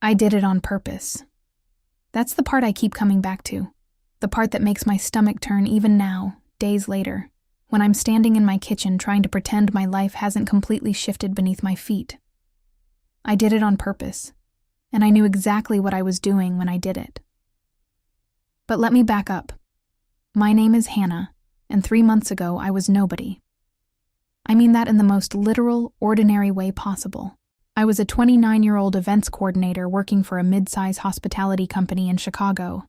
I did it on purpose. That's the part I keep coming back to. The part that makes my stomach turn even now, days later, when I'm standing in my kitchen trying to pretend my life hasn't completely shifted beneath my feet. I did it on purpose, and I knew exactly what I was doing when I did it. But let me back up. My name is Hannah, and 3 months ago I was nobody. I mean that in the most literal, ordinary way possible. I was a 29-year-old events coordinator working for a mid-size hospitality company in Chicago.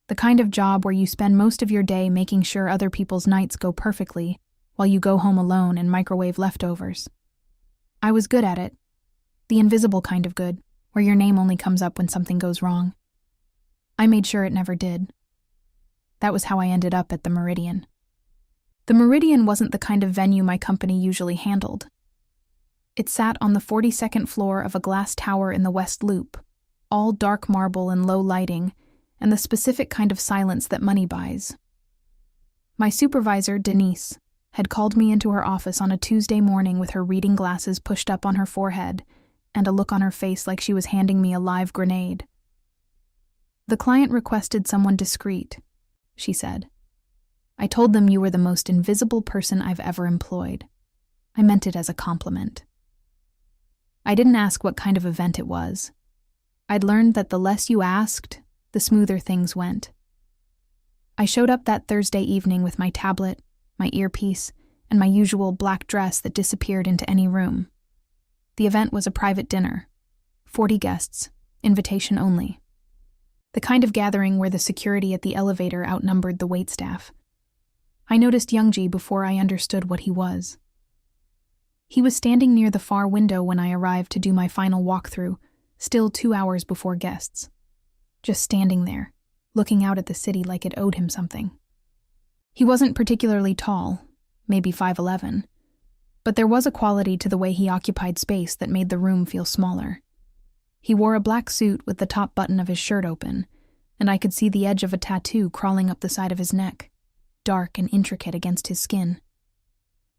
The kind of job where you spend most of your day making sure other people's nights go perfectly while you go home alone and microwave leftovers. I was good at it. The invisible kind of good, where your name only comes up when something goes wrong. I made sure it never did. That was how I ended up at the Meridian. The Meridian wasn't the kind of venue my company usually handled. It sat on the 42nd floor of a glass tower in the West Loop, all dark marble and low lighting, and the specific kind of silence that money buys. My supervisor, Denise, had called me into her office on a Tuesday morning with her reading glasses pushed up on her forehead and a look on her face like she was handing me a live grenade. "The client requested someone discreet," she said. "I told them you were the most invisible person I've ever employed. I meant it as a compliment." I didn't ask what kind of event it was. I'd learned that the less you asked, the smoother things went. I showed up that Thursday evening with my tablet, my earpiece, and my usual black dress that disappeared into any room. The event was a private dinner. 40 guests, invitation only. The kind of gathering where the security at the elevator outnumbered the waitstaff. I noticed Youngjae before I understood what he was. He was standing near the far window when I arrived to do my final walkthrough, still 2 hours before guests. Just standing there, looking out at the city like it owed him something. He wasn't particularly tall, maybe 5'11", but there was a quality to the way he occupied space that made the room feel smaller. He wore a black suit with the top button of his shirt open, and I could see the edge of a tattoo crawling up the side of his neck, dark and intricate against his skin.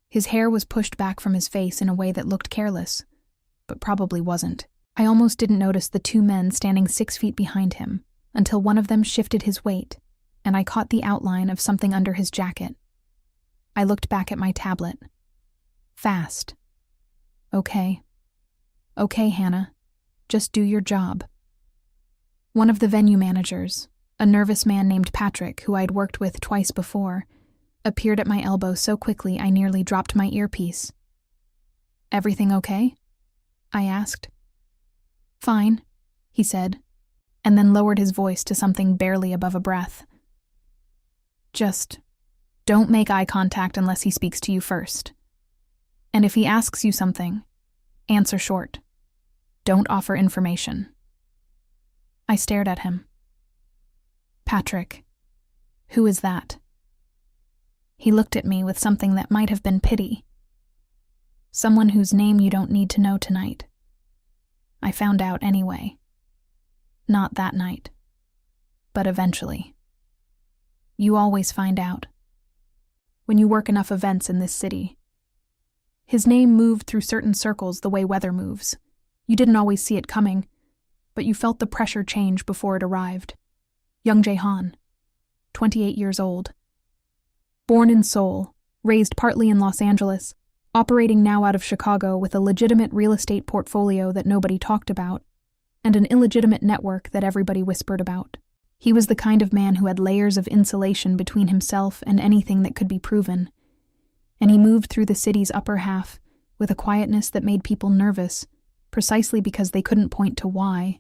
His hair was pushed back from his face in a way that looked careless, but probably wasn't. I almost didn't notice the 2 men standing 6 feet behind him, until one of them shifted his weight, and I caught the outline of something under his jacket. I looked back at my tablet. Fast. Okay, Hannah. Just do your job. One of the venue managers, a nervous man named Patrick, who I'd worked with twice before, appeared at my elbow so quickly I nearly dropped my earpiece. "Everything okay?" I asked. "Fine," he said, and then lowered his voice to something barely above a breath. "Just don't make eye contact unless he speaks to you first. And if he asks you something, answer short. Don't offer information." I stared at him. "Patrick, who is that?" He looked at me with something that might have been pity. "Someone whose name you don't need to know tonight." I found out anyway. Not that night, but eventually. You always find out. When you work enough events in this city. His name moved through certain circles the way weather moves. You didn't always see it coming, but you felt the pressure change before it arrived. Youngjae, 28 years old. Born in Seoul, raised partly in Los Angeles, operating now out of Chicago with a legitimate real estate portfolio that nobody talked about, and an illegitimate network that everybody whispered about. He was the kind of man who had layers of insulation between himself and anything that could be proven, and he moved through the city's upper half with a quietness that made people nervous, precisely because they couldn't point to why.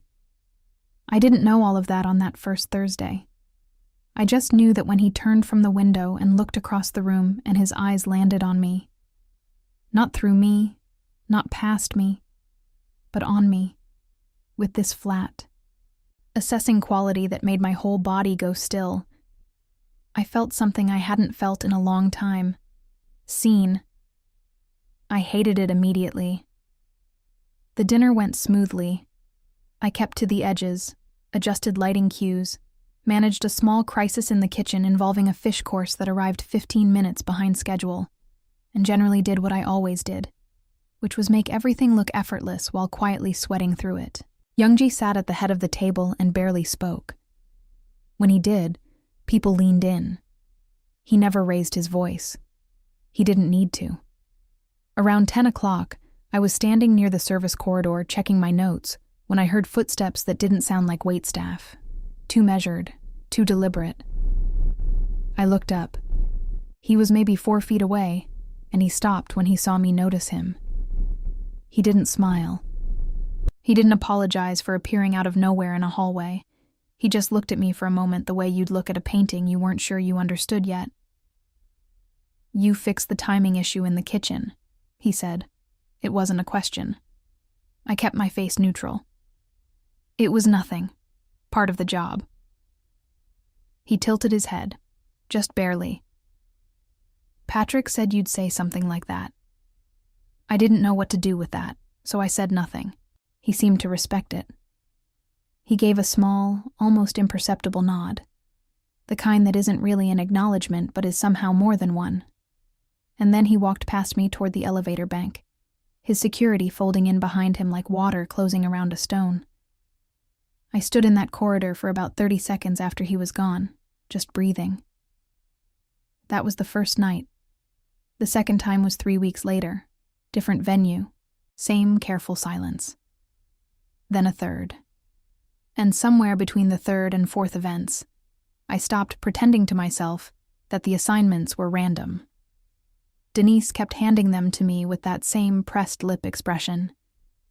I didn't know all of that on that first Thursday. I just knew that when he turned from the window and looked across the room and his eyes landed on me, not through me, not past me, but on me, with this flat, assessing quality that made my whole body go still. I felt something I hadn't felt in a long time. Seen. I hated it immediately. The dinner went smoothly. I kept to the edges, adjusted lighting cues, managed a small crisis in the kitchen involving a fish course that arrived 15 minutes behind schedule, and generally did what I always did, which was make everything look effortless while quietly sweating through it. Youngjae sat at the head of the table and barely spoke. When he did, people leaned in. He never raised his voice. He didn't need to. Around 10 o'clock, I was standing near the service corridor checking my notes when I heard footsteps that didn't sound like waitstaff. Too measured, too deliberate. I looked up. He was maybe 4 feet away, and he stopped when he saw me notice him. He didn't smile. He didn't apologize for appearing out of nowhere in a hallway. He just looked at me for a moment the way you'd look at a painting you weren't sure you understood yet. "You fixed the timing issue in the kitchen," he said. It wasn't a question. I kept my face neutral. "It was nothing. Part of the job." He tilted his head, just barely. "Patrick said you'd say something like that." I didn't know what to do with that, so I said nothing. He seemed to respect it. He gave a small, almost imperceptible nod, the kind that isn't really an acknowledgement but is somehow more than one. And then he walked past me toward the elevator bank, his security folding in behind him like water closing around a stone. I stood in that corridor for about 30 seconds after he was gone, just breathing. That was the first night. The second time was 3 weeks later, different venue, same careful silence. Then a third. And somewhere between the third and fourth events, I stopped pretending to myself that the assignments were random. Denise kept handing them to me with that same pressed lip expression,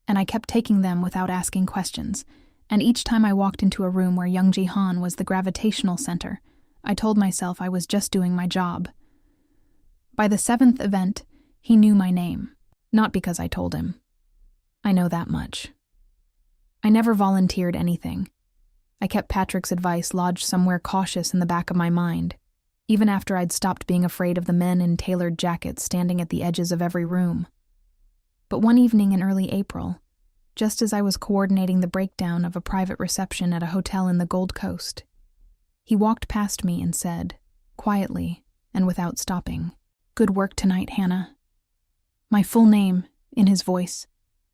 and I kept taking them without asking questions, and each time I walked into a room where Youngjae was the gravitational center, I told myself I was just doing my job. By the 7th event, he knew my name, not because I told him. I know that much. I never volunteered anything. I kept Patrick's advice lodged somewhere cautious in the back of my mind, even after I'd stopped being afraid of the men in tailored jackets standing at the edges of every room. But one evening in early April, just as I was coordinating the breakdown of a private reception at a hotel in the Gold Coast, he walked past me and said, quietly and without stopping, "Good work tonight, Hannah." My full name, in his voice,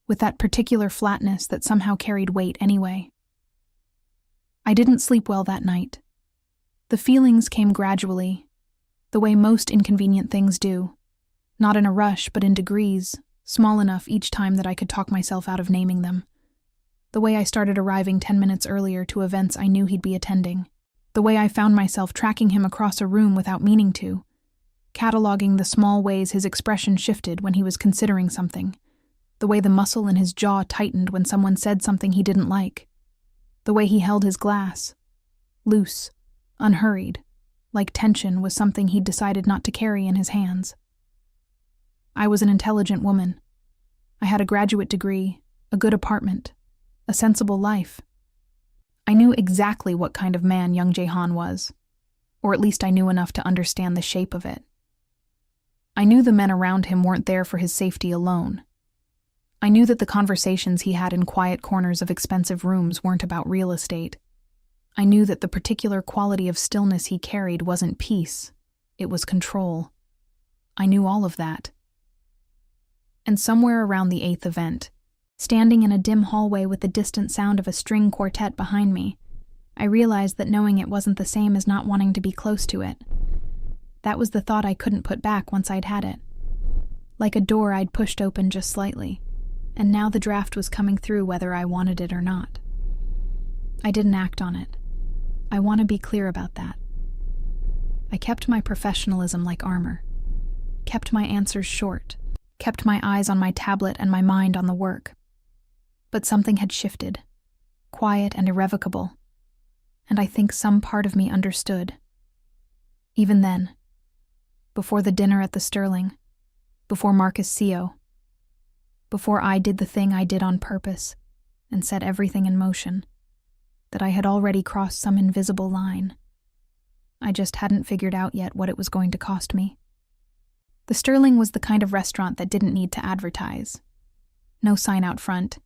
with that particular flatness that somehow carried weight anyway. I didn't sleep well that night. The feelings came gradually, the way most inconvenient things do, not in a rush but in degrees, small enough each time that I could talk myself out of naming them. The way I started arriving 10 minutes earlier to events I knew he'd be attending. The way I found myself tracking him across a room without meaning to, cataloging the small ways his expression shifted when he was considering something. The way the muscle in his jaw tightened when someone said something he didn't like. The way he held his glass, loose, unhurried, like tension was something he'd decided not to carry in his hands. I was an intelligent woman. I had a graduate degree, a good apartment, a sensible life. I knew exactly what kind of man Youngjae was, or at least I knew enough to understand the shape of it. I knew the men around him weren't there for his safety alone. I knew that the conversations he had in quiet corners of expensive rooms weren't about real estate. I knew that the particular quality of stillness he carried wasn't peace, it was control. I knew all of that. And somewhere around the 8th event, standing in a dim hallway with the distant sound of a string quartet behind me, I realized that knowing it wasn't the same as not wanting to be close to it. That was the thought I couldn't put back once I'd had it. Like a door I'd pushed open just slightly, and now the draft was coming through whether I wanted it or not. I didn't act on it. I want to be clear about that. I kept my professionalism like armor, kept my answers short, kept my eyes on my tablet and my mind on the work. But something had shifted, quiet and irrevocable, and I think some part of me understood. Even then, before the dinner at the Sterling, before Marcus CO, before I did the thing I did on purpose and set everything in motion, that I had already crossed some invisible line. I just hadn't figured out yet what it was going to cost me. The Sterling was the kind of restaurant that didn't need to advertise. No sign out front,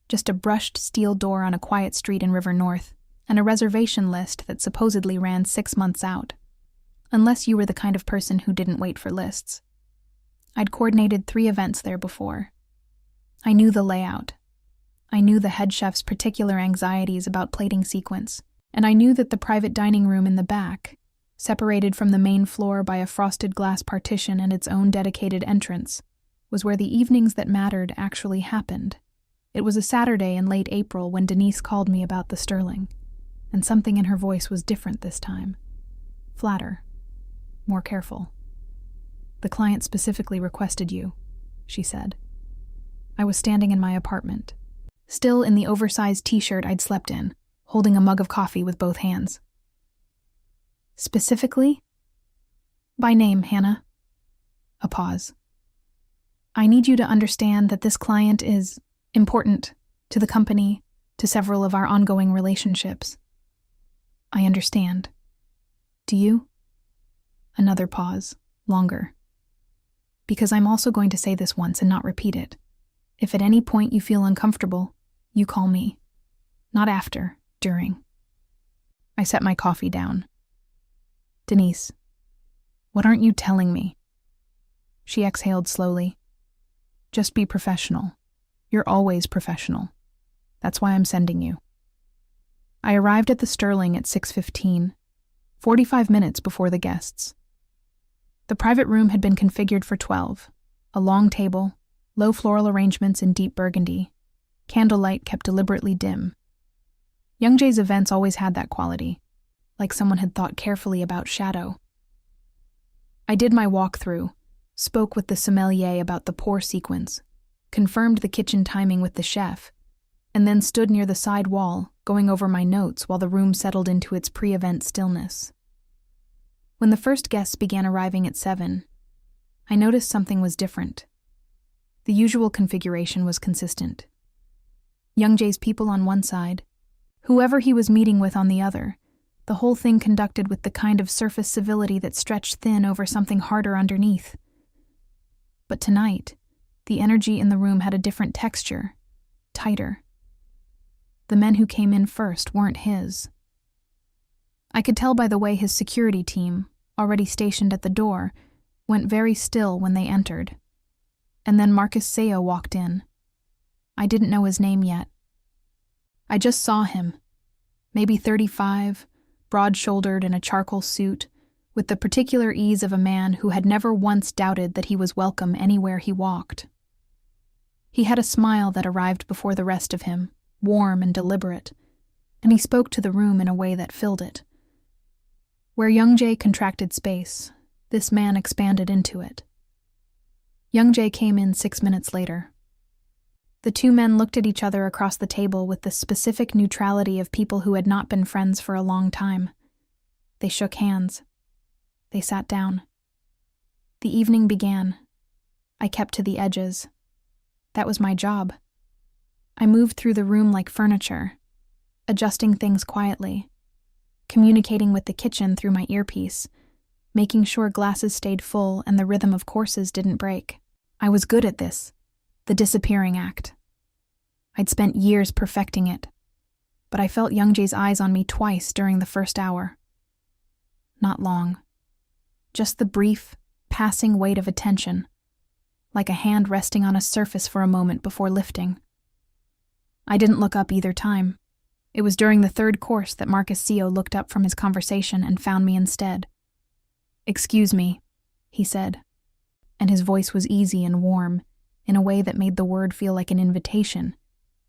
just a brushed steel door on a quiet street in River North, and a reservation list that supposedly ran 6 months out. Unless you were the kind of person who didn't wait for lists. I'd coordinated 3 events there before. I knew the layout. I knew the head chef's particular anxieties about plating sequence, and I knew that the private dining room in the back, separated from the main floor by a frosted glass partition and its own dedicated entrance, was where the evenings that mattered actually happened. It was a Saturday in late April when Denise called me about the Sterling, and something in her voice was different this time. Flatter. More careful. "The client specifically requested you," she said. I was standing in my apartment, still in the oversized t-shirt I'd slept in, holding a mug of coffee with both hands. "Specifically?" "By name, Hannah." A pause. "I need you to understand that this client is important to the company, to several of our ongoing relationships." "I understand. Do you?" Another pause, longer. "Because I'm also going to say this once and not repeat it. If at any point you feel uncomfortable, you call me. Not after, during." I set my coffee down. "Denise, what aren't you telling me?" She exhaled slowly. "Just be professional. You're always professional. That's why I'm sending you." I arrived at the Sterling at 6:15, 45 minutes before the guests. The private room had been configured for 12, a long table, low floral arrangements in deep burgundy, candlelight kept deliberately dim. Youngjae's events always had that quality, like someone had thought carefully about shadow. I did my walkthrough, spoke with the sommelier about the pour sequence, confirmed the kitchen timing with the chef, and then stood near the side wall, going over my notes while the room settled into its pre-event stillness. When the first guests began arriving at 7, I noticed something was different. The usual configuration was consistent. Youngjae's people on one side, whoever he was meeting with on the other, the whole thing conducted with the kind of surface civility that stretched thin over something harder underneath. But tonight, the energy in the room had a different texture, tighter. The men who came in first weren't his. I could tell by the way his security team, already stationed at the door, went very still when they entered. And then Marcus Seo walked in. I didn't know his name yet. I just saw him, maybe 35, broad-shouldered in a charcoal suit, with the particular ease of a man who had never once doubted that he was welcome anywhere he walked. He had a smile that arrived before the rest of him, warm and deliberate, and he spoke to the room in a way that filled it. Where Youngjae contracted space, this man expanded into it. Youngjae came in 6 minutes later. The two men looked at each other across the table with the specific neutrality of people who had not been friends for a long time. They shook hands. They sat down. The evening began. I kept to the edges. That was my job. I moved through the room like furniture, adjusting things quietly, communicating with the kitchen through my earpiece, making sure glasses stayed full and the rhythm of courses didn't break. I was good at this, the disappearing act. I'd spent years perfecting it, but I felt Youngjae's eyes on me twice during the first hour. Not long. Just the brief, passing weight of attention, like a hand resting on a surface for a moment before lifting. I didn't look up either time. It was during the third course that Marcus Seo looked up from his conversation and found me instead. "Excuse me," he said, and his voice was easy and warm, in a way that made the word feel like an invitation,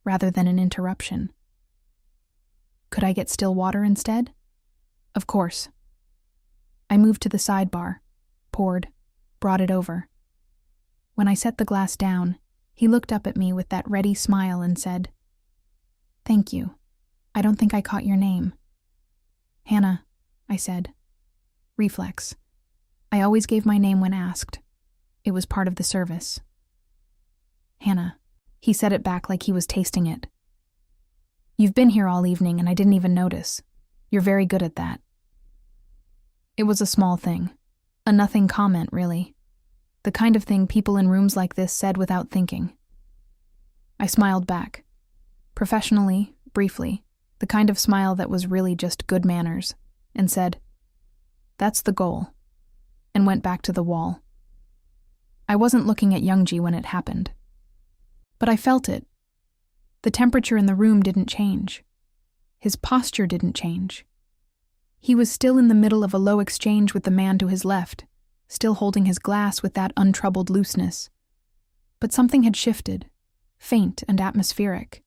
rather than an interruption. "Could I get still water instead?" "Of course." I moved to the sidebar, poured, brought it over. When I set the glass down, he looked up at me with that ready smile and said, "Thank you. I don't think I caught your name." "Hannah," I said. Reflex. I always gave my name when asked. It was part of the service. "Hannah." He said it back like he was tasting it. "You've been here all evening and I didn't even notice. You're very good at that." It was a small thing. A nothing comment, really. The kind of thing people in rooms like this said without thinking. I smiled back. Professionally, briefly, the kind of smile that was really just good manners, and said, "That's the goal," and went back to the wall. I wasn't looking at Youngjae when it happened. But I felt it. The temperature in the room didn't change. His posture didn't change. He was still in the middle of a low exchange with the man to his left, still holding his glass with that untroubled looseness. But something had shifted, faint and atmospheric,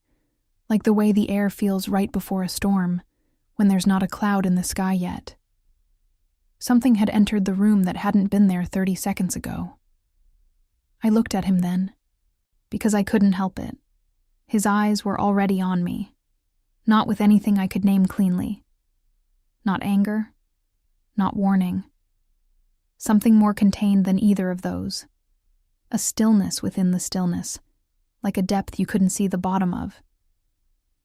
like the way the air feels right before a storm, when there's not a cloud in the sky yet. Something had entered the room that hadn't been there 30 seconds ago. I looked at him then, because I couldn't help it. His eyes were already on me, not with anything I could name cleanly. Not anger, not warning. Something more contained than either of those. A stillness within the stillness, like a depth you couldn't see the bottom of.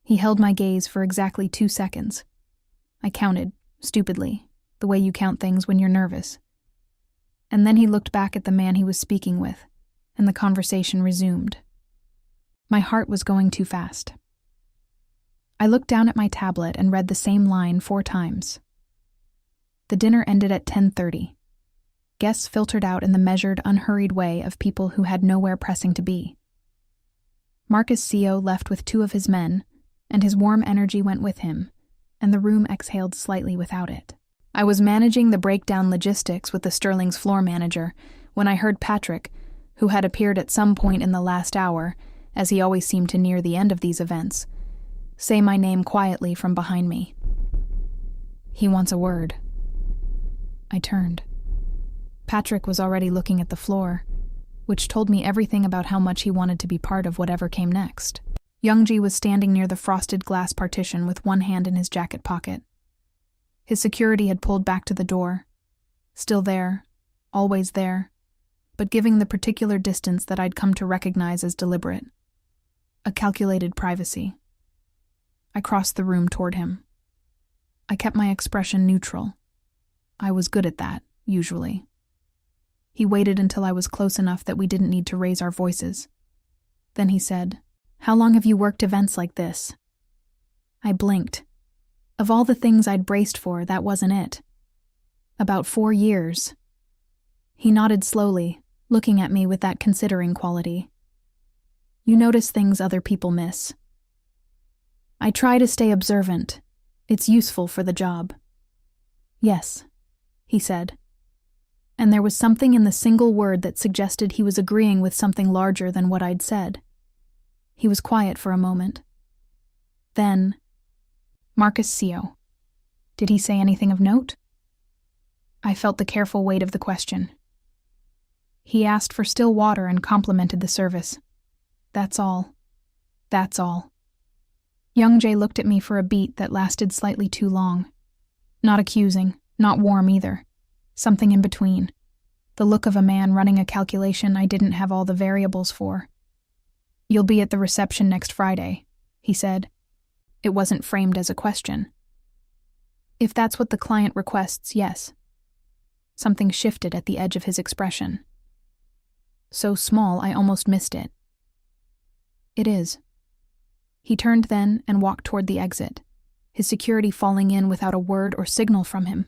He held my gaze for exactly 2 seconds. I counted, stupidly, the way you count things when you're nervous. And then he looked back at the man he was speaking with, and the conversation resumed. My heart was going too fast. I looked down at my tablet and read the same line 4 times. The dinner ended at 10:30. Guests filtered out in the measured, unhurried way of people who had nowhere pressing to be. Marcus Co. left with 2 of his men, and his warm energy went with him, and the room exhaled slightly without it. I was managing the breakdown logistics with the Sterling's floor manager when I heard Patrick, who had appeared at some point in the last hour, as he always seemed to near the end of these events, say my name quietly from behind me. He wants a word. I turned. Patrick was already looking at the floor, which told me everything about how much he wanted to be part of whatever came next. Youngjae was standing near the frosted glass partition with one hand in his jacket pocket. His security had pulled back to the door. Still there, always there, but giving the particular distance that I'd come to recognize as deliberate. A calculated privacy. I crossed the room toward him. I kept my expression neutral. I was good at that, usually. He waited until I was close enough that we didn't need to raise our voices. Then he said, "How long have you worked events like this?" I blinked. Of all the things I'd braced for, that wasn't it. About 4 years. He nodded slowly, looking at me with that considering quality. You notice things other people miss. I try to stay observant. It's useful for the job. Yes, he said. And there was something in the single word that suggested he was agreeing with something larger than what I'd said. He was quiet for a moment. Then, Marcus Co. Did he say anything of note? I felt the careful weight of the question. He asked for still water and complimented the service. That's all. That's all. Youngjae looked at me for a beat that lasted slightly too long. Not accusing, not warm either. Something in between. The look of a man running a calculation I didn't have all the variables for. You'll be at the reception next Friday, he said. It wasn't framed as a question. If that's what the client requests, yes. Something shifted at the edge of his expression. So small I almost missed it. It is. He turned then and walked toward the exit, his security falling in without a word or signal from him.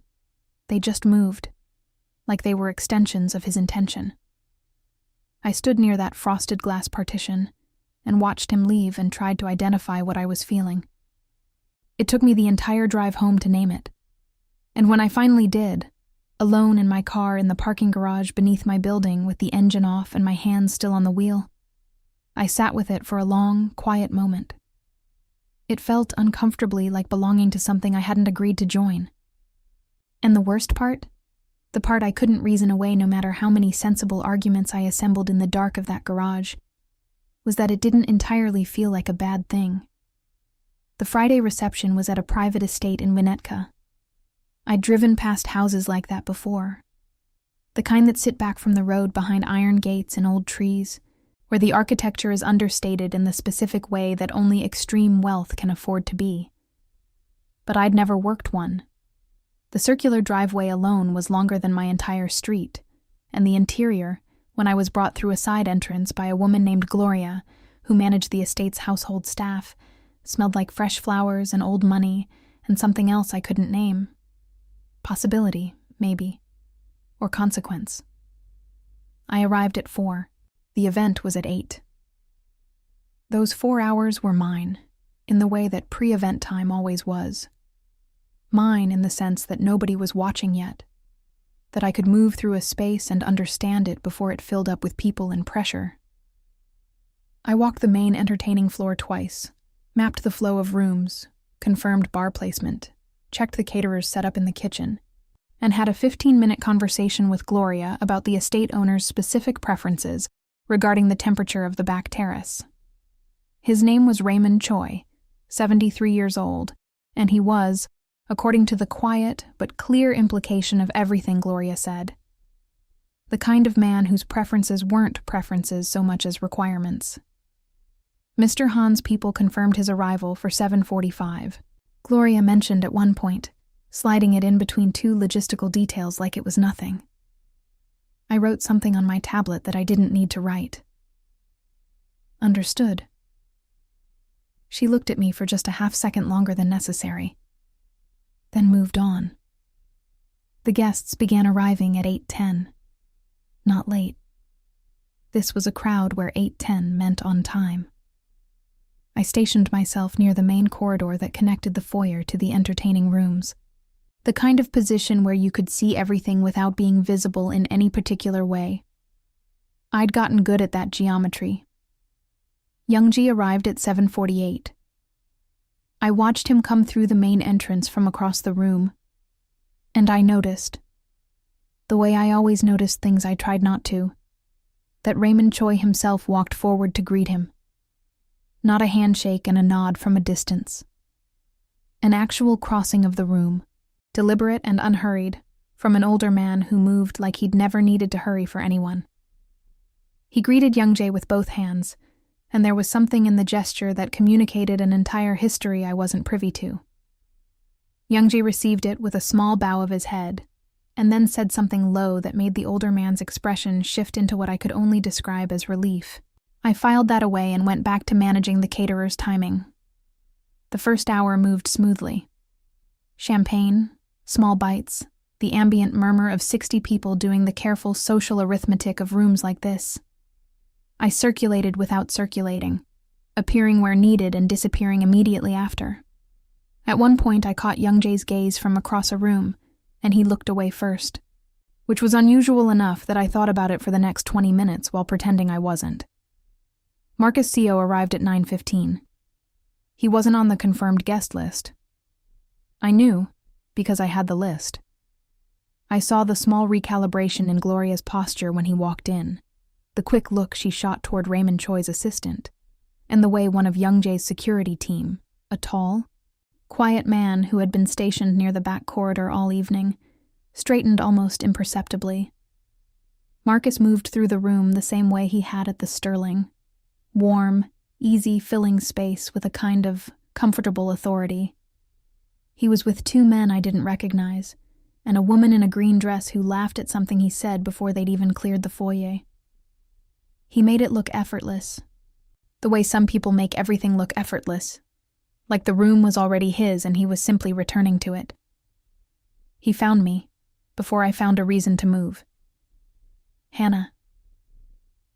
They just moved, like they were extensions of his intention. I stood near that frosted glass partition and watched him leave and tried to identify what I was feeling. It took me the entire drive home to name it. And when I finally did, alone in my car in the parking garage beneath my building with the engine off and my hands still on the wheel, I sat with it for a long, quiet moment. It felt uncomfortably like belonging to something I hadn't agreed to join. And the worst part? The part I couldn't reason away no matter how many sensible arguments I assembled in the dark of that garage, was that it didn't entirely feel like a bad thing. The Friday reception was at a private estate in Winnetka. I'd driven past houses like that before. The kind that sit back from the road behind iron gates and old trees, where the architecture is understated in the specific way that only extreme wealth can afford to be. But I'd never worked one. The circular driveway alone was longer than my entire street, and the interior, when I was brought through a side entrance by a woman named Gloria, who managed the estate's household staff, smelled like fresh flowers and old money and something else I couldn't name. Possibility, maybe. Or consequence. I arrived at 4. The event was at 8. Those 4 hours were mine, in the way that pre-event time always was. Mine in the sense that nobody was watching yet, that I could move through a space and understand it before it filled up with people and pressure. I walked the main entertaining floor twice, mapped the flow of rooms, confirmed bar placement, checked the caterer's setup in the kitchen, and had a 15-minute conversation with Gloria about the estate owner's specific preferences regarding the temperature of the back terrace. His name was Raymond Choi, 73 years old, and he was, according to the quiet but clear implication of everything Gloria said, the kind of man whose preferences weren't preferences so much as requirements. Mr. Han's people confirmed his arrival for 7:45. Gloria mentioned at one point, sliding it in between two logistical details like it was nothing. I wrote something on my tablet that I didn't need to write. Understood. She looked at me for just a half-second longer than necessary, then moved on. The guests began arriving at 8:10. Not late. This was a crowd where 8:10 meant on time. I stationed myself near the main corridor that connected the foyer to the entertaining rooms, the kind of position where you could see everything without being visible in any particular way. I'd gotten good at that geometry. Youngjae arrived at 7:48. I watched him come through the main entrance from across the room, and I noticed, the way I always noticed things I tried not to, that Raymond Choi himself walked forward to greet him. Not a handshake and a nod from a distance. An actual crossing of the room, deliberate and unhurried, from an older man who moved like he'd never needed to hurry for anyone. He greeted Youngjae with both hands, and there was something in the gesture that communicated an entire history I wasn't privy to. Youngjae received it with a small bow of his head, and then said something low that made the older man's expression shift into what I could only describe as relief. I filed that away and went back to managing the caterer's timing. The first hour moved smoothly. Champagne, small bites, the ambient murmur of 60 people doing the careful social arithmetic of rooms like this. I circulated without circulating, appearing where needed and disappearing immediately after. At one point I caught Youngjae's gaze from across a room, and he looked away first, which was unusual enough that I thought about it for the next 20 minutes while pretending I wasn't. Marcus Co. arrived at 9:15. He wasn't on the confirmed guest list. I knew, because I had the list. I saw the small recalibration in Gloria's posture when he walked in, the quick look she shot toward Raymond Choi's assistant, and the way one of Youngjae's security team, a tall, quiet man who had been stationed near the back corridor all evening, straightened almost imperceptibly. Marcus moved through the room the same way he had at the Sterling. Warm, easy filling space with a kind of comfortable authority. He was with two men I didn't recognize, and a woman in a green dress who laughed at something he said before they'd even cleared the foyer. He made it look effortless, the way some people make everything look effortless, like the room was already his and he was simply returning to it. He found me, before I found a reason to move. Hannah.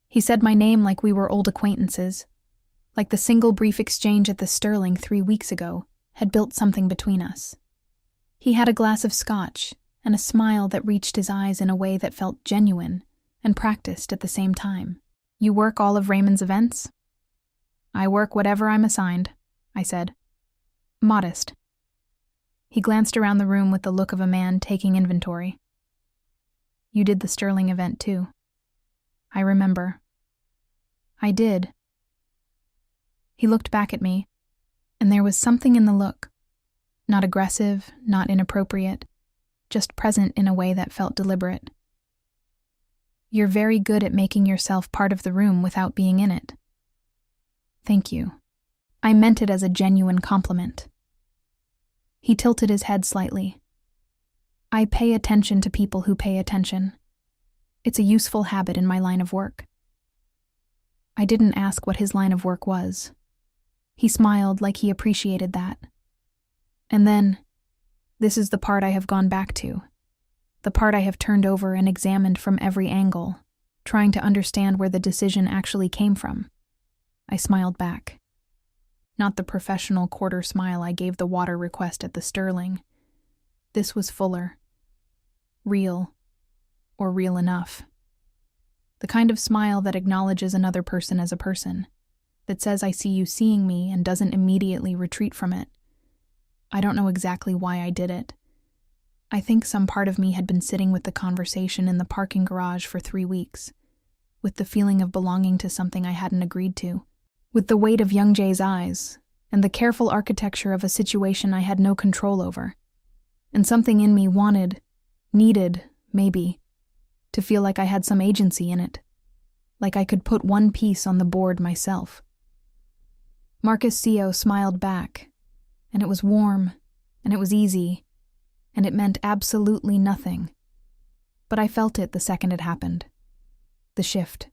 He said my name like we were old acquaintances, like the single brief exchange at the Sterling 3 weeks ago had built something between us. He had a glass of scotch and a smile that reached his eyes in a way that felt genuine and practiced at the same time. You work all of Raymond's events? I work whatever I'm assigned, I said. Modest. He glanced around the room with the look of a man taking inventory. You did the Sterling event too. I remember. I did. He looked back at me, and there was something in the look, not aggressive, not inappropriate, just present in a way that felt deliberate. You're very good at making yourself part of the room without being in it. Thank you. I meant it as a genuine compliment. He tilted his head slightly. I pay attention to people who pay attention. It's a useful habit in my line of work. I didn't ask what his line of work was. He smiled like he appreciated that. And then, this is the part I have gone back to, the part I have turned over and examined from every angle, trying to understand where the decision actually came from. I smiled back. Not the professional quarter smile I gave the water request at the Sterling. This was fuller. Real. Or real enough. The kind of smile that acknowledges another person as a person, that says I see you seeing me and doesn't immediately retreat from it. I don't know exactly why I did it. I think some part of me had been sitting with the conversation in the parking garage for 3 weeks, with the feeling of belonging to something I hadn't agreed to, with the weight of Youngjae's eyes, and the careful architecture of a situation I had no control over. And something in me needed, maybe, to feel like I had some agency in it, like I could put one piece on the board myself. Marcus Co. smiled back, and it was warm, and it was easy, and it meant absolutely nothing. But I felt it the second it happened. The shift.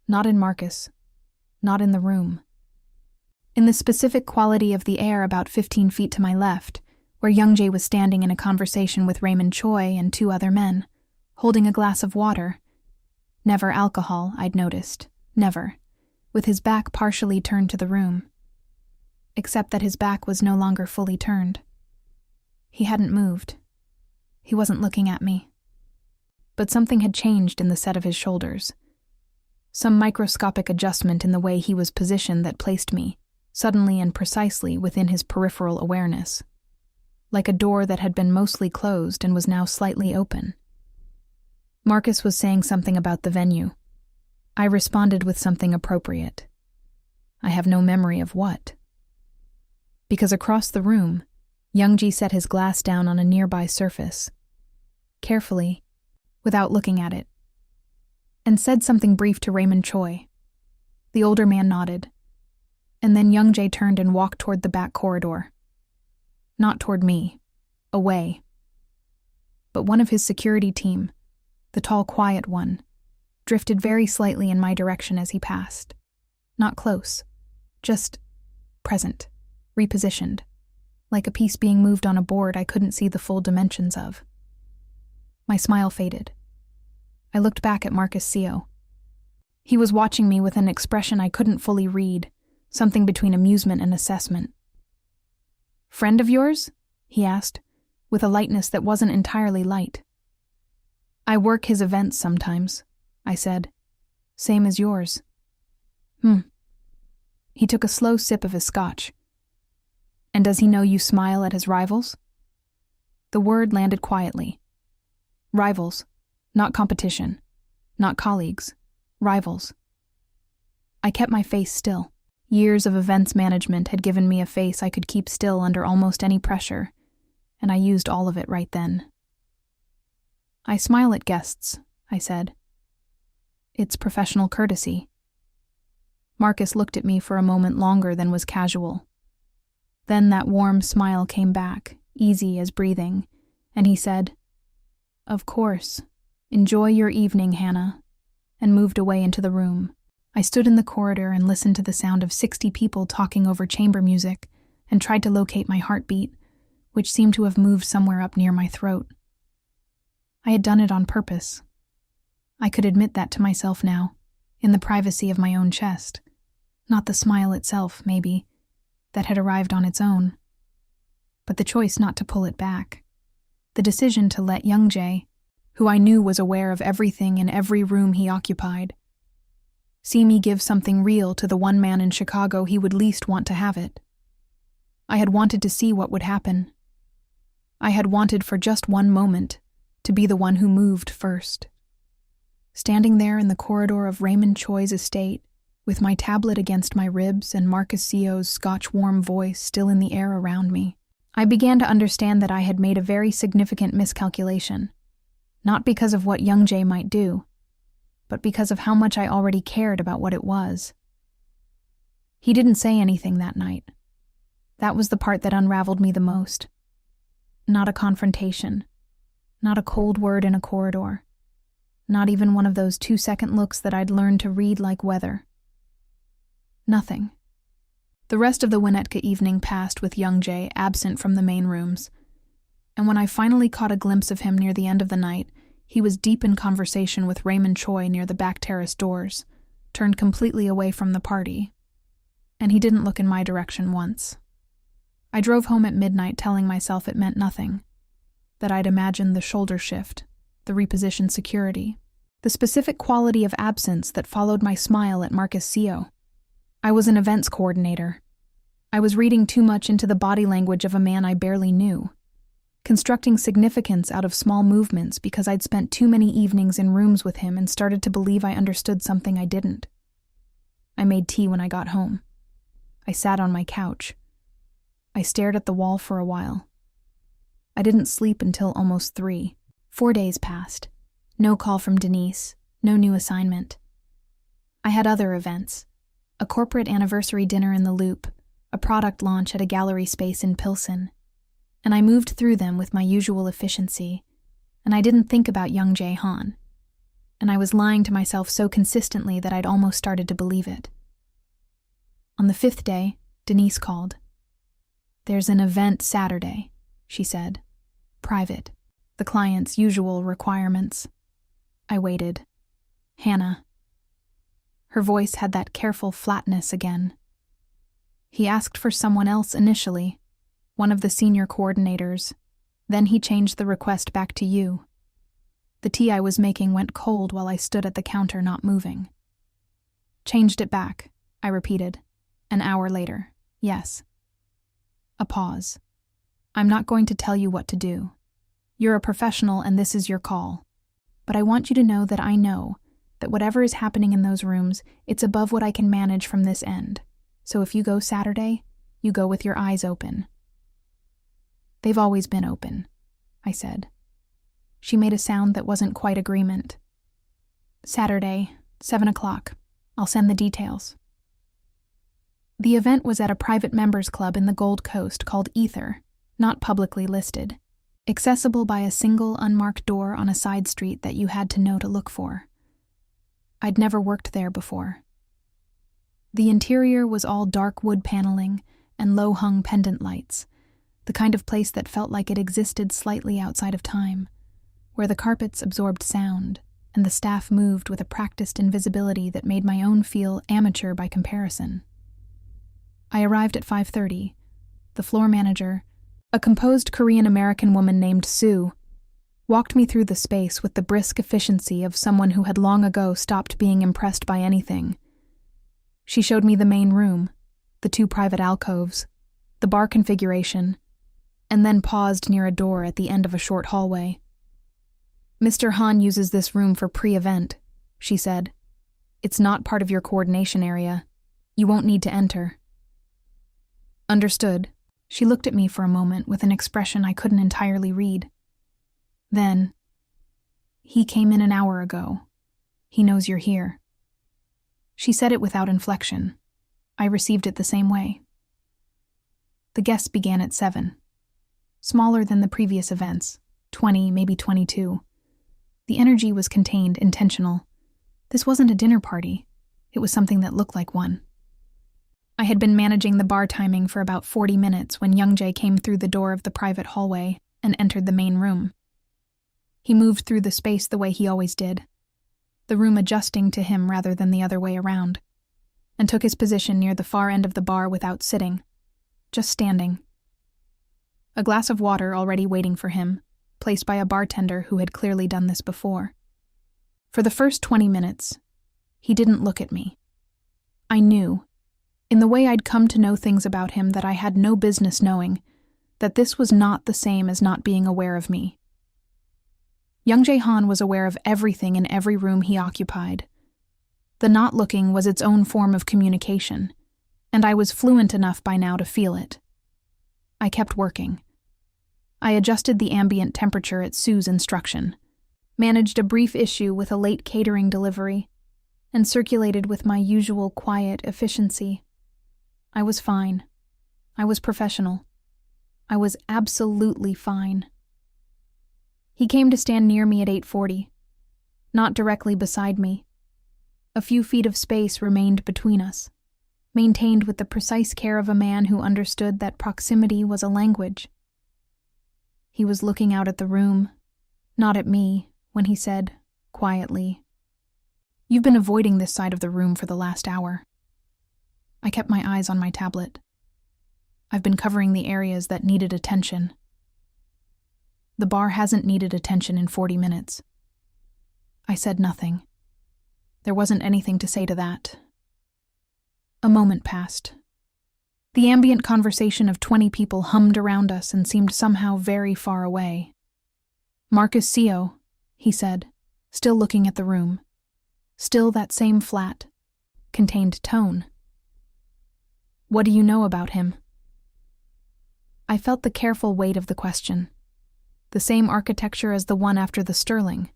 Not in Marcus. Not in the room. In the specific quality of the air about 15 feet to my left, where Youngjae was standing in a conversation with Raymond Choi and 2 other men, holding a glass of water. Never alcohol, I'd noticed. Never. With his back partially turned to the room. Except that his back was no longer fully turned. He hadn't moved. He wasn't looking at me. But something had changed in the set of his shoulders. Some microscopic adjustment in the way he was positioned that placed me, suddenly and precisely, within his peripheral awareness. Like a door that had been mostly closed and was now slightly open. Marcus was saying something about the venue. I responded with something appropriate. I have no memory of what. Because across the room, Youngjae set his glass down on a nearby surface, carefully, without looking at it, and said something brief to Raymond Choi. The older man nodded, and then Youngjae turned and walked toward the back corridor. Not toward me, away. But one of his security team, the tall, quiet one, drifted very slightly in my direction as he passed. Not close, just present, repositioned, like a piece being moved on a board I couldn't see the full dimensions of. My smile faded. I looked back at Marcus Co. He was watching me with an expression I couldn't fully read, something between amusement and assessment. "Friend of yours?" he asked, with a lightness that wasn't entirely light. "I work his events sometimes," I said. "Same as yours." He took a slow sip of his scotch. "And does he know you smile at his rivals?" The word landed quietly. Rivals, not competition, not colleagues, rivals. I kept my face still. Years of events management had given me a face I could keep still under almost any pressure, and I used all of it right then. "I smile at guests," I said. "It's professional courtesy." Marcus looked at me for a moment longer than was casual. Then that warm smile came back, easy as breathing, and he said, "Of course. Enjoy your evening, Hannah," and moved away into the room. I stood in the corridor and listened to the sound of 60 people talking over chamber music and tried to locate my heartbeat, which seemed to have moved somewhere up near my throat. I had done it on purpose. I could admit that to myself now, in the privacy of my own chest. Not the smile itself, maybe, that had arrived on its own, but the choice not to pull it back. The decision to let Youngjae, who I knew was aware of everything in every room he occupied, see me give something real to the one man in Chicago he would least want to have it. I had wanted to see what would happen. I had wanted for just one moment to be the one who moved first. Standing there in the corridor of Raymond Choi's estate, with my tablet against my ribs and Marcus Co.'s Scotch-warm voice still in the air around me, I began to understand that I had made a very significant miscalculation, not because of what Youngjae might do, but because of how much I already cared about what it was. He didn't say anything that night. That was the part that unraveled me the most. Not a confrontation. Not a cold word in a corridor. Not even one of those 2-second looks that I'd learned to read like weather. Nothing. The rest of the Winnetka evening passed with Youngjae absent from the main rooms, and when I finally caught a glimpse of him near the end of the night, he was deep in conversation with Raymond Choi near the back terrace doors, turned completely away from the party, and he didn't look in my direction once. I drove home at midnight telling myself it meant nothing, that I'd imagined the shoulder shift, the repositioned security, the specific quality of absence that followed my smile at Marcus CO. I was an events coordinator. I was reading too much into the body language of a man I barely knew, constructing significance out of small movements because I'd spent too many evenings in rooms with him and started to believe I understood something I didn't. I made tea when I got home. I sat on my couch. I stared at the wall for a while. I didn't sleep until almost 3. 4 days passed. No call from Denise, no new assignment. I had other events. A corporate anniversary dinner in the Loop, a product launch at a gallery space in Pilsen, and I moved through them with my usual efficiency, and I didn't think about Youngjae Han, and I was lying to myself so consistently that I'd almost started to believe it. On the 5th day, Denise called. "There's an event Saturday," she said. "Private. The client's usual requirements." I waited. Hannah. Her voice had that careful flatness again. "He asked for someone else initially, one of the senior coordinators. Then he changed the request back to you." The tea I was making went cold while I stood at the counter not moving. "Changed it back," I repeated. "An hour later, yes." A pause. "I'm not going to tell you what to do. You're a professional and this is your call. But I want you to know that whatever is happening in those rooms, it's above what I can manage from this end. So if you go Saturday, you go with your eyes open." "They've always been open," I said. She made a sound that wasn't quite agreement. "Saturday, 7 o'clock. I'll send the details." The event was at a private members club in the Gold Coast called Ether, not publicly listed, accessible by a single unmarked door on a side street that you had to know to look for. I'd never worked there before. The interior was all dark wood paneling and low-hung pendant lights, the kind of place that felt like it existed slightly outside of time, where the carpets absorbed sound and the staff moved with a practiced invisibility that made my own feel amateur by comparison. I arrived at 5:30. The floor manager, a composed Korean-American woman named Sue, walked me through the space with the brisk efficiency of someone who had long ago stopped being impressed by anything. She showed me the main room, the 2 private alcoves, the bar configuration, and then paused near a door at the end of a short hallway. "Mr. Han uses this room for pre-event," she said. "It's not part of your coordination area. You won't need to enter." "Understood." She looked at me for a moment with an expression I couldn't entirely read. Then, "He came in an hour ago. He knows you're here." She said it without inflection. I received it the same way. The guests began at 7. Smaller than the previous events, 20, maybe 22. The energy was contained, intentional. This wasn't a dinner party. It was something that looked like one. I had been managing the bar timing for about 40 minutes when Youngjae came through the door of the private hallway and entered the main room. He moved through the space the way he always did, the room adjusting to him rather than the other way around, and took his position near the far end of the bar without sitting, just standing. A glass of water already waiting for him, placed by a bartender who had clearly done this before. For the first 20 minutes, he didn't look at me. I knew, in the way I'd come to know things about him that I had no business knowing, that this was not the same as not being aware of me. Youngjae Han was aware of everything in every room he occupied. The not looking was its own form of communication, and I was fluent enough by now to feel it. I kept working. I adjusted the ambient temperature at Sue's instruction, managed a brief issue with a late catering delivery, and circulated with my usual quiet efficiency. I was fine. I was professional. I was absolutely fine. He came to stand near me at 8:40, not directly beside me. A few feet of space remained between us, maintained with the precise care of a man who understood that proximity was a language. He was looking out at the room, not at me, when he said, quietly, "You've been avoiding this side of the room for the last hour." I kept my eyes on my tablet. I've been covering the areas that needed attention. The bar hasn't needed attention in 40 minutes. I said nothing. There wasn't anything to say to that. A moment passed. The ambient conversation of 20 people hummed around us and seemed somehow very far away. "Marcus Seo," he said, still looking at the room. Still that same flat, contained tone. "What do you know about him?" I felt the careful weight of the question. The same architecture as the one after the Sterling.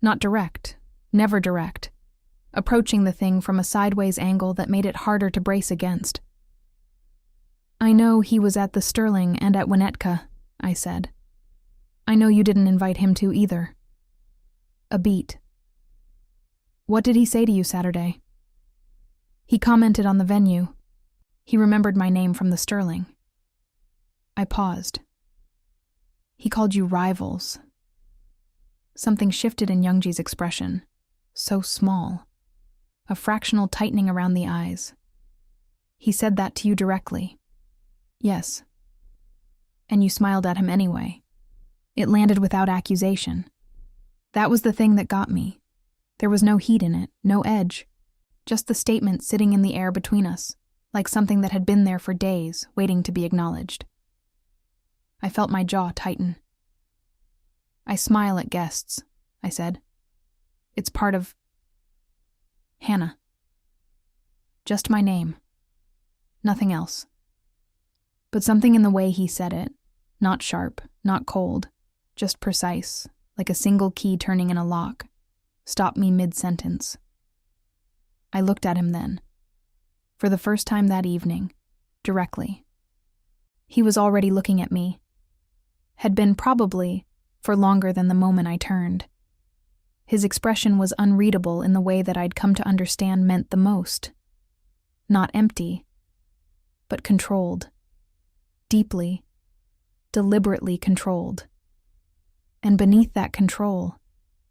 Not direct, never direct, approaching the thing from a sideways angle that made it harder to brace against. "I know he was at the Sterling and at Winnetka," I said. "I know you didn't invite him to either." A beat. "What did he say to you Saturday?" "He commented on the venue. He remembered my name from the Sterling." I paused. "He called you rivals." Something shifted in Youngjae's expression. So small. A fractional tightening around the eyes. "He said that to you directly?" "Yes." "And you smiled at him anyway?" It landed without accusation. That was the thing that got me. There was no heat in it, no edge. Just the statement sitting in the air between us, like something that had been there for days, waiting to be acknowledged. I felt my jaw tighten. "I smile at guests," I said. "It's part of Hannah." Just my name. Nothing else. But something in the way he said it, not sharp, not cold, just precise, like a single key turning in a lock, stopped me mid-sentence. I looked at him then. For the first time that evening, directly. He was already looking at me. Had been probably for longer than the moment I turned. His expression was unreadable in the way that I'd come to understand meant the most. Not empty, but controlled. Deeply, deliberately controlled. And beneath that control,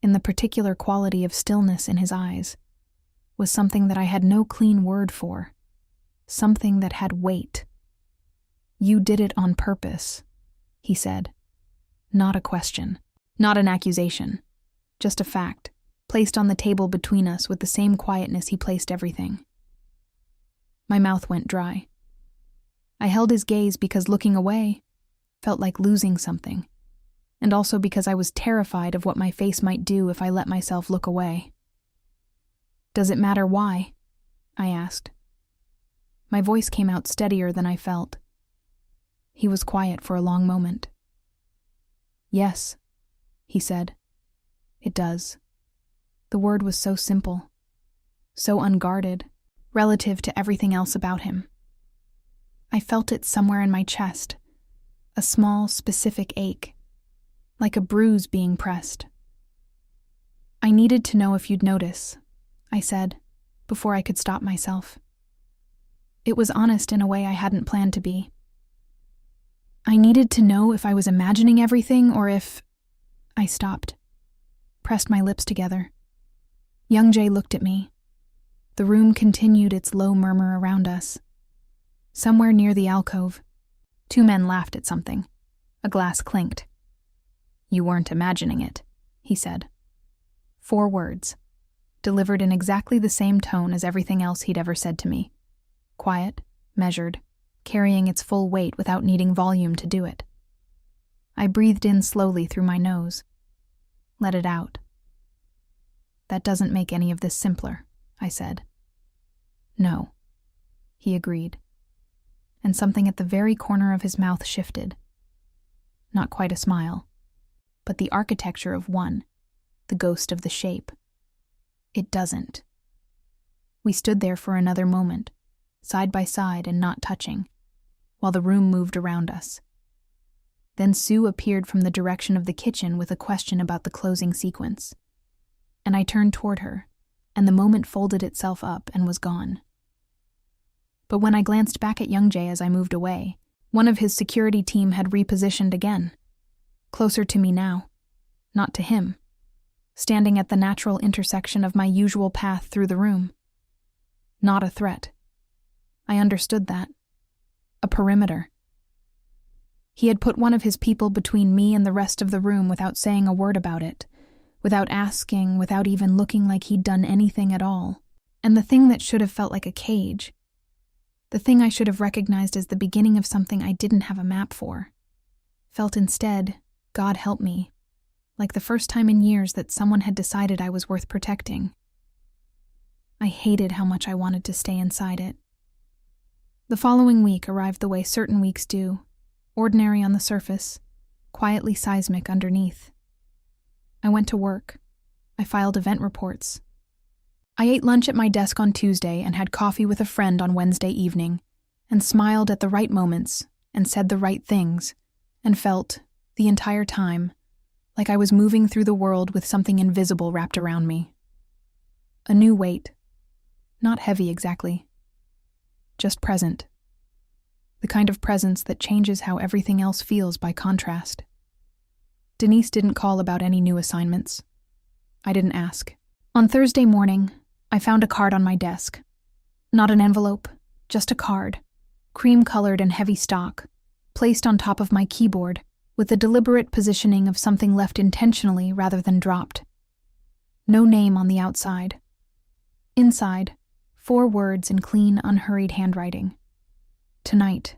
in the particular quality of stillness in his eyes, was something that I had no clean word for. Something that had weight. "You did it on purpose," he said. Not a question. Not an accusation. Just a fact, placed on the table between us with the same quietness he placed everything. My mouth went dry. I held his gaze because looking away felt like losing something, and also because I was terrified of what my face might do if I let myself look away. "Does it matter why?" I asked. My voice came out steadier than I felt. He was quiet for a long moment. "Yes," he said. "It does." The word was so simple, so unguarded, relative to everything else about him. I felt it somewhere in my chest, a small, specific ache, like a bruise being pressed. "I needed to know if you'd notice," I said, before I could stop myself. It was honest in a way I hadn't planned to be. I needed to know if I was imagining everything or if... I stopped, pressed my lips together. Youngjae looked at me. The room continued its low murmur around us. Somewhere near the alcove, 2 men laughed at something. A glass clinked. "You weren't imagining it," he said. 4 words, delivered in exactly the same tone as everything else he'd ever said to me. Quiet, measured, carrying its full weight without needing volume to do it. I breathed in slowly through my nose. Let it out. "That doesn't make any of this simpler," I said. "No," he agreed. And something at the very corner of his mouth shifted. Not quite a smile, but the architecture of one, the ghost of the shape. "It doesn't." We stood there for another moment, side by side and not touching, while the room moved around us. Then Sue appeared from the direction of the kitchen with a question about the closing sequence. And I turned toward her, and the moment folded itself up and was gone. But when I glanced back at Youngjae as I moved away, one of his security team had repositioned again. Closer to me now, not to him, standing at the natural intersection of my usual path through the room. Not a threat. I understood that. A perimeter. He had put one of his people between me and the rest of the room without saying a word about it, without asking, without even looking like he'd done anything at all. And the thing that should have felt like a cage, the thing I should have recognized as the beginning of something I didn't have a map for, felt instead, God help me, like the first time in years that someone had decided I was worth protecting. I hated how much I wanted to stay inside it. The following week arrived the way certain weeks do, ordinary on the surface, quietly seismic underneath. I went to work. I filed event reports. I ate lunch at my desk on Tuesday and had coffee with a friend on Wednesday evening, and smiled at the right moments, and said the right things, and felt, the entire time, like I was moving through the world with something invisible wrapped around me. A new weight. Not heavy exactly. Just present. The kind of presence that changes how everything else feels by contrast. Denise didn't call about any new assignments. I didn't ask. On Thursday morning, I found a card on my desk. Not an envelope, just a card, cream-colored and heavy stock, placed on top of my keyboard with the deliberate positioning of something left intentionally rather than dropped. No name on the outside. Inside, 4 words in clean, unhurried handwriting. Tonight.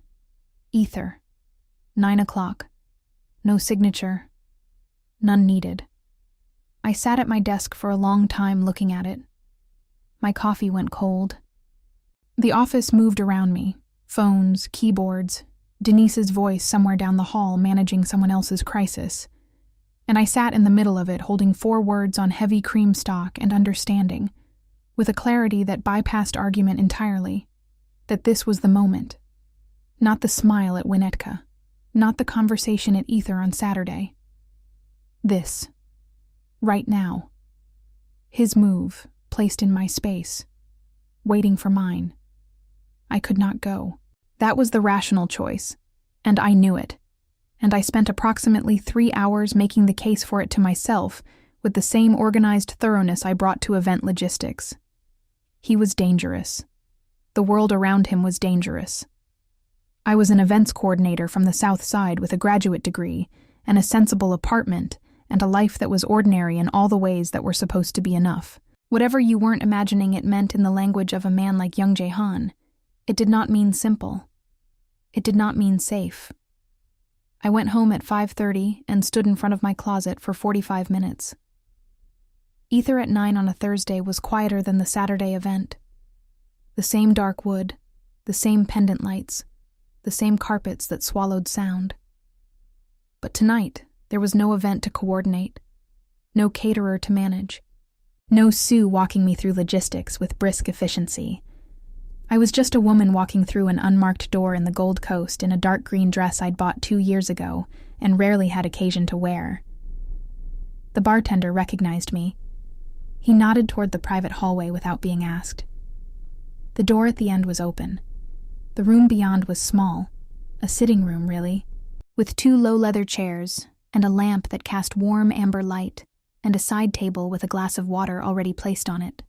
Ether. 9 o'clock. No signature. None needed. I sat at my desk for a long time looking at it. My coffee went cold. The office moved around me. Phones, keyboards, Denise's voice somewhere down the hall managing someone else's crisis. And I sat in the middle of it holding 4 words on heavy cream stock and understanding, with a clarity that bypassed argument entirely, that this was the moment. Not the smile at Winnetka, not the conversation at Ether on Saturday. This. Right now. His move, placed in my space, waiting for mine. I could not go. That was the rational choice, and I knew it, and I spent approximately 3 hours making the case for it to myself with the same organized thoroughness I brought to event logistics. He was dangerous. The world around him was dangerous. I was an events coordinator from the South Side with a graduate degree, and a sensible apartment, and a life that was ordinary in all the ways that were supposed to be enough. Whatever you weren't imagining it meant in the language of a man like Youngjae, it did not mean simple. It did not mean safe. I went home at 5:30 and stood in front of my closet for 45 minutes. Ether at 9 on a Thursday was quieter than the Saturday event. The same dark wood, the same pendant lights, the same carpets that swallowed sound. But tonight, there was no event to coordinate, no caterer to manage, no Sue walking me through logistics with brisk efficiency. I was just a woman walking through an unmarked door in the Gold Coast in a dark green dress I'd bought 2 years ago and rarely had occasion to wear. The bartender recognized me. He nodded toward the private hallway without being asked. The door at the end was open. The room beyond was small, a sitting room, really, with 2 low-leather chairs and a lamp that cast warm amber light, and a side table with a glass of water already placed on it.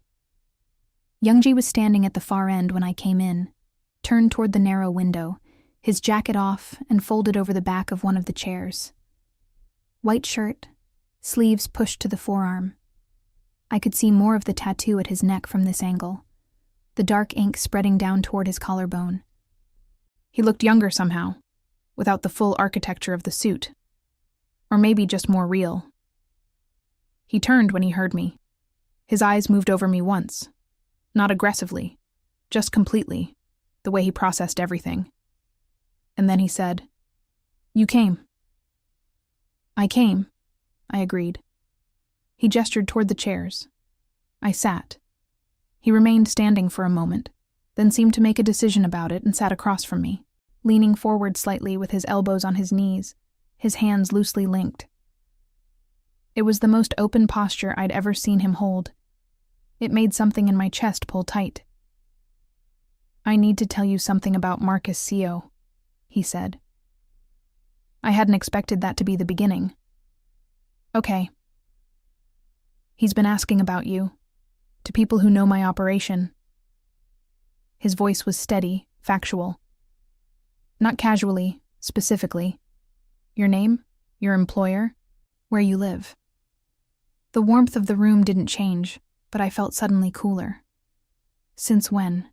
Youngjae was standing at the far end when I came in, turned toward the narrow window, his jacket off and folded over the back of one of the chairs. White shirt, sleeves pushed to the forearm. I could see more of the tattoo at his neck from this angle, the dark ink spreading down toward his collarbone. He looked younger somehow, without the full architecture of the suit. Or maybe just more real. He turned when he heard me. His eyes moved over me once. Not aggressively, just completely, the way he processed everything. And then he said, "You came." "I came," I agreed. He gestured toward the chairs. I sat. He remained standing for a moment, then seemed to make a decision about it and sat across from me, leaning forward slightly with his elbows on his knees, his hands loosely linked. It was the most open posture I'd ever seen him hold. It made something in my chest pull tight. "I need to tell you something about Marcus Co," he said. I hadn't expected that to be the beginning. "Okay." "He's been asking about you, to people who know my operation." His voice was steady, factual. Not casually, specifically. Your name? Your employer? Where you live? The warmth of the room didn't change, but I felt suddenly cooler. Since when?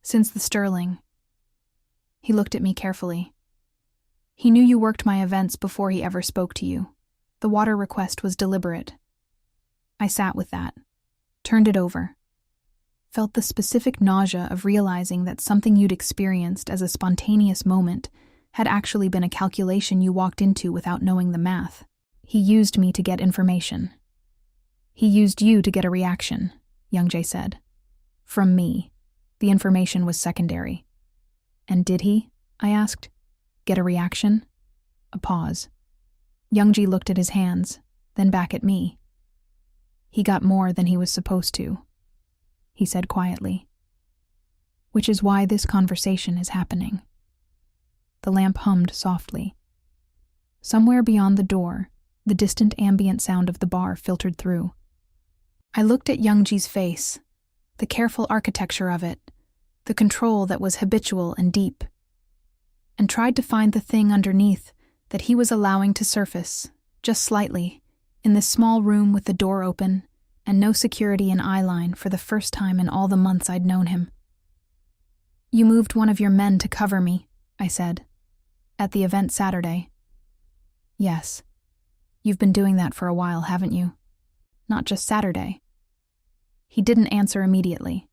Since the Sterling. He looked at me carefully. He knew you worked my events before he ever spoke to you. The water request was deliberate. I sat with that, turned it over, felt the specific nausea of realizing that something you'd experienced as a spontaneous moment had actually been a calculation you walked into without knowing the math. He used me to get information. He used you to get a reaction, Youngjae said. From me. The information was secondary. And did he, I asked, get a reaction? A pause. Youngjae looked at his hands, then back at me. He got more than he was supposed to, he said quietly. Which is why this conversation is happening. The lamp hummed softly. Somewhere beyond the door, the distant ambient sound of the bar filtered through. I looked at Youngjae's face, the careful architecture of it, the control that was habitual and deep, and tried to find the thing underneath that he was allowing to surface, just slightly, in this small room with the door open and no security in eyeline for the first time in all the months I'd known him. You moved one of your men to cover me, I said, at the event Saturday. Yes. You've been doing that for a while, haven't you? Not just Saturday. He didn't answer immediately.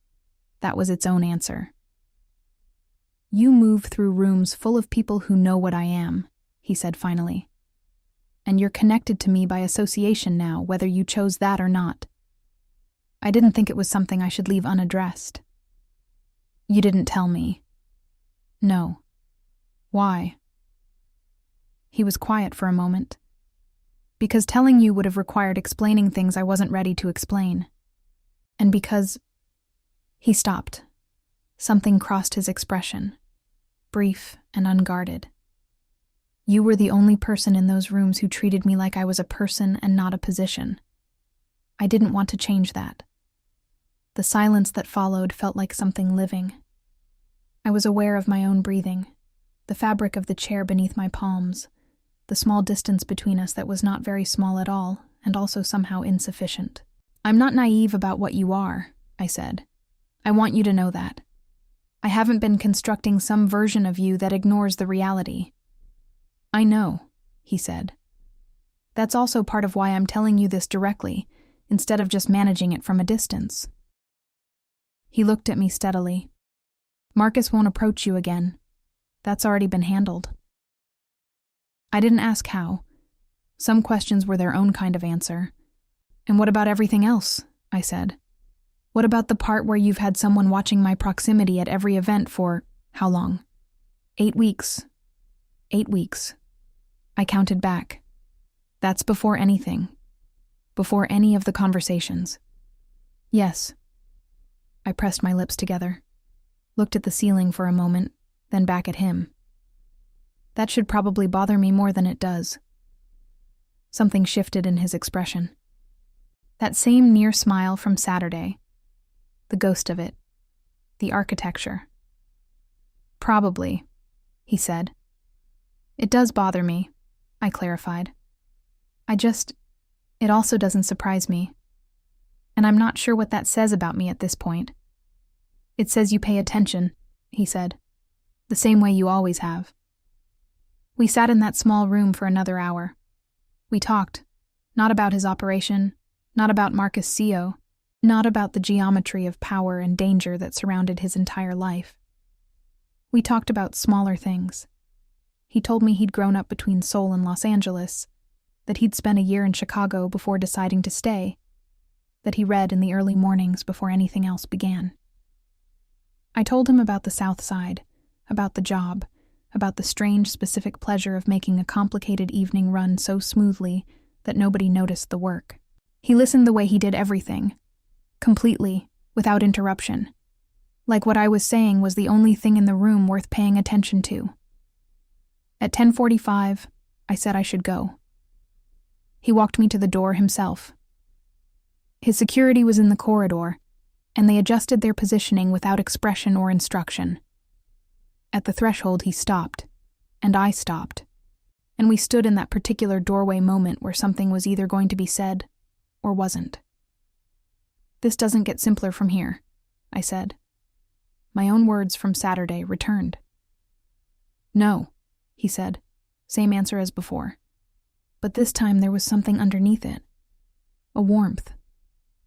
That was its own answer. You move through rooms full of people who know what I am, he said finally. And you're connected to me by association now, whether you chose that or not. I didn't think it was something I should leave unaddressed. You didn't tell me. No. Why? He was quiet for a moment. Because telling you would have required explaining things I wasn't ready to explain. And because... He stopped. Something crossed his expression, brief and unguarded. You were the only person in those rooms who treated me like I was a person and not a position. I didn't want to change that. The silence that followed felt like something living. I was aware of my own breathing, the fabric of the chair beneath my palms, the small distance between us that was not very small at all, and also somehow insufficient. I'm not naive about what you are, I said. I want you to know that. I haven't been constructing some version of you that ignores the reality. I know, he said. That's also part of why I'm telling you this directly, instead of just managing it from a distance. He looked at me steadily. Marcus won't approach you again. That's already been handled. I didn't ask how. Some questions were their own kind of answer. And what about everything else? I said. What about the part where you've had someone watching my proximity at every event for, how long? 8 weeks. 8 weeks. I counted back. That's before anything. Before any of the conversations. Yes. I pressed my lips together, looked at the ceiling for a moment, then back at him. That should probably bother me more than it does. Something shifted in his expression. That same near smile from Saturday. The ghost of it. The architecture. Probably, he said. It does bother me, I clarified. It also doesn't surprise me. And I'm not sure what that says about me at this point. It says you pay attention, he said. The same way you always have. We sat in that small room for another hour. We talked, not about his operation, not about Marcus Co., not about the geometry of power and danger that surrounded his entire life. We talked about smaller things. He told me he'd grown up between Seoul and Los Angeles, that he'd spent a year in Chicago before deciding to stay, that he read in the early mornings before anything else began. I told him about the South Side, about the job, about the strange specific pleasure of making a complicated evening run so smoothly that nobody noticed the work. He listened the way he did everything, completely, without interruption, like what I was saying was the only thing in the room worth paying attention to. At 10:45, I said I should go. He walked me to the door himself. His security was in the corridor, and they adjusted their positioning without expression or instruction. At the threshold, he stopped, and I stopped, and we stood in that particular doorway moment where something was either going to be said or wasn't. "This doesn't get simpler from here," I said. My own words from Saturday returned. "No," he said, same answer as before. But this time there was something underneath it. A warmth,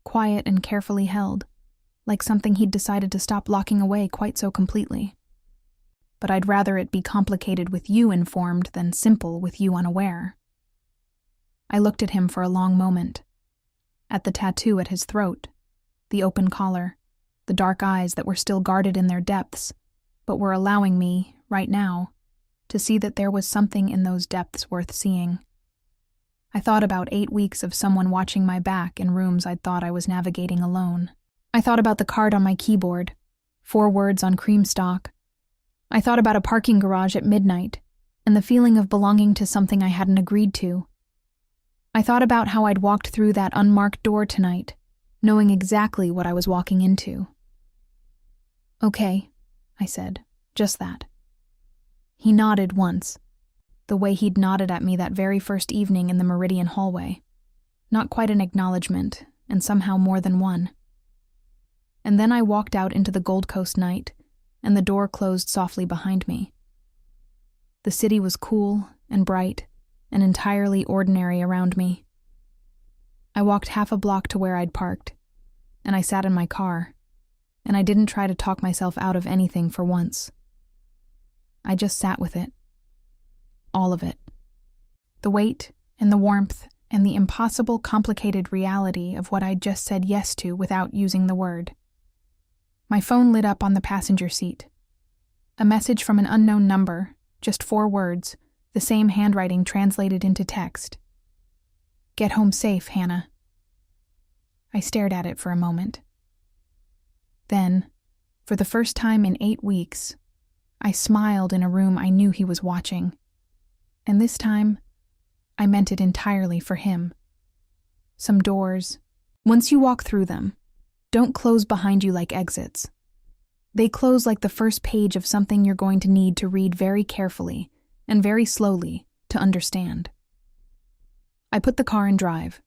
quiet and carefully held, like something he'd decided to stop locking away quite so completely. But I'd rather it be complicated with you informed than simple with you unaware. I looked at him for a long moment, at the tattoo at his throat, the open collar, the dark eyes that were still guarded in their depths, but were allowing me, right now, to see that there was something in those depths worth seeing. I thought about 8 weeks of someone watching my back in rooms I'd thought I was navigating alone. I thought about the card on my keyboard, 4 words on cream stock. I thought about a parking garage at midnight, and the feeling of belonging to something I hadn't agreed to. I thought about how I'd walked through that unmarked door tonight, knowing exactly what I was walking into. "Okay," I said, just that. He nodded once, the way he'd nodded at me that very first evening in the Meridian hallway. Not quite an acknowledgement, and somehow more than one. And then I walked out into the Gold Coast night, and the door closed softly behind me. The city was cool and bright and entirely ordinary around me. I walked half a block to where I'd parked, and I sat in my car, and I didn't try to talk myself out of anything for once. I just sat with it. All of it. The weight and the warmth and the impossible, complicated reality of what I'd just said yes to without using the word. My phone lit up on the passenger seat. A message from an unknown number, just 4 words, the same handwriting translated into text. "Get home safe, Hannah." I stared at it for a moment. Then, for the first time in 8 weeks, I smiled in a room I knew he was watching. And this time, I meant it entirely for him. Some doors, once you walk through them, don't close behind you like exits. They close like the first page of something you're going to need to read very carefully and very slowly to understand. I put the car in drive,